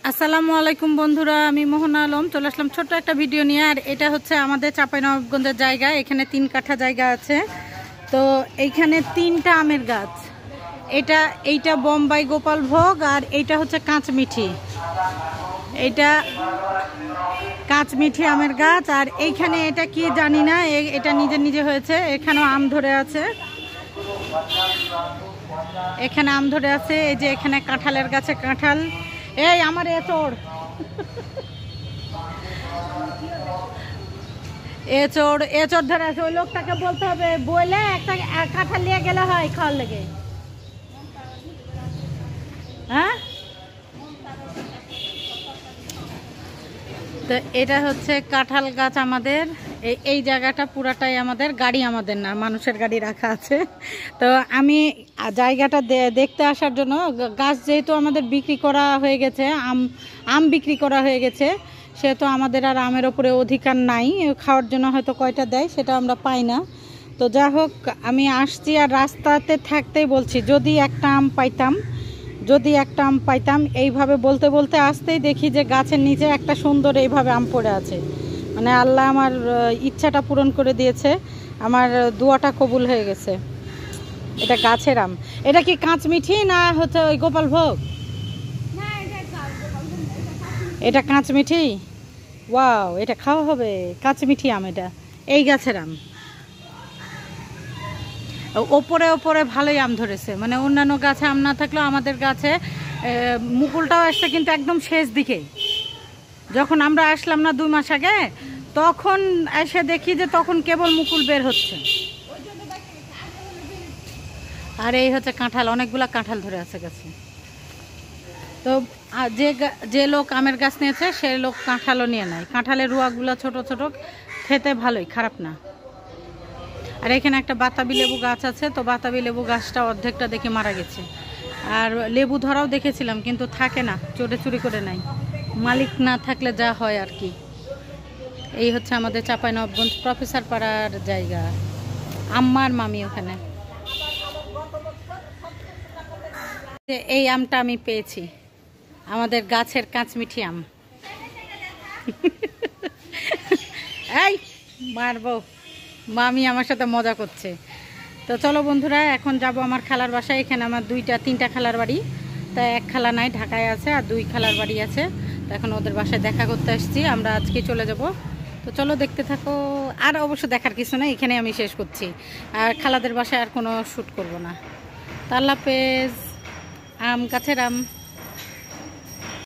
আসসালামু আলাইকুম বন্ধুরা, আমি মোহনা আলম চলে আসলাম ছোট্ট একটা ভিডিও নিয়ে। আর এটা হচ্ছে আমাদের চাঁপাইনবাবগঞ্জের জায়গা। এখানে 3 কাঠা জায়গা আছে। তো এইখানে 3টা আমের গাছ। এইটা বোম্বাই গোপালভোগ, আর এইটা হচ্ছে কাঁচমিঠি। এইটা কাঁচমিঠি আমের গাছ। আর এইখানে এটা কি জানি না, এটা নিজে নিজে হয়েছে। এখানেও আম ধরে আছে, এখানে আম ধরে আছে। এই যে এখানে কাঁঠালের গাছে কাঁঠাল। এই আমার এচড় এচড় ধরে আছে। ওই লোকটাকে বলতে হবে, বলে একটা কাঁঠাল নিয়ে গেলে হয় খাওয়ার লেগে। হ্যাঁ, তো এটা হচ্ছে কাঁঠাল গাছ আমাদের। এই জায়গাটা পুরাটাই আমাদের, গাড়ি আমাদের না, মানুষের গাড়ি রাখা আছে। তো আমি জায়গাটা দেখতে আসার জন্য, গাছ যেহেতু আমাদের বিক্রি করা হয়ে গেছে, আম বিক্রি করা হয়ে গেছে, সেহেতু আমাদের আর আমের ওপরে অধিকার নাই। খাওয়ার জন্য হয়তো কয়টা দেয় সেটা আমরা পাই না। তো যা হোক, আমি আসছি আর রাস্তাতে থাকতেই বলছি যদি একটা আম পাইতাম। এইভাবে বলতে বলতে আসতেই দেখি যে গাছের নিচে একটা সুন্দর এইভাবে আম পড়ে আছে। মানে আল্লাহ আমার ইচ্ছাটা পূরণ করে দিয়েছে, আমার দোয়াটা কবুল হয়ে গেছে। এটা গাছের আম। এটা কি কাঁচমিঠি না হচ্ছে ওই গোপালভোগ? এটা কাঁচমিঠি। ওয়াও, এটা খাওয়া হবে। কাঁচমিঠি আম, এটা এই গাছের আম। ওপরে ওপরে ভালোই আম ধরেছে, মানে অন্যান্য গাছে আম না থাকলেও আমাদের গাছে মুকুলটাও আসছে, কিন্তু একদম শেষ দিকে। যখন আমরা আসলাম না 2 মাস আগে, তখন এসে দেখি যে তখন কেবল মুকুল বের হচ্ছে। আর এই হচ্ছে কাঁঠাল, অনেকগুলা কাঁঠাল ধরে আছে গাছে। তো যে লোক আমের গাছ নিয়েছে সে লোক কাঁঠালও নিয়ে নেয়। কাঁঠালের রুয়াগুলো ছোট ছোট, খেতে ভালোই, খারাপ না। আর এখানে একটা বাতাবি লেবু গাছ আছে। তো বাতাবি লেবু গাছটা অর্ধেকটা দেখে মারা গেছে। আর লেবু ধরাও দেখেছিলাম, কিন্তু থাকে না, চুরি করে নেয়। মালিক না থাকলে যা হয় আর কি। এই হচ্ছে আমাদের চাঁপাইনবাবগঞ্জ প্রফেসর পাড়ার জায়গা। আম্মার মামি ওখানে। এই আমটা আমি পেয়েছি, আমাদের গাছের কাঁচমিঠি আম। এই মারবো, মামি আমার সাথে মজা করছে। তো চলো বন্ধুরা, এখন যাব আমার খালার বাসায়। এখানে আমার 3টা খালার বাড়ি। তা 1 খালা নাই, ঢাকায় আছে, আর 2 খালার বাড়ি আছে। তো এখন ওদের বাসায় দেখা করতে আসছি। আমরা আজকে চলে যাব। তো চলো দেখতে থাকো। আর অবশ্য দেখার কিছু না, এখানে আমি শেষ করছি। আর খালাদের বাসায় আর কোনো শ্যুট করব না। তো আল্লাহ হাফেজ। আম, গাছের আম।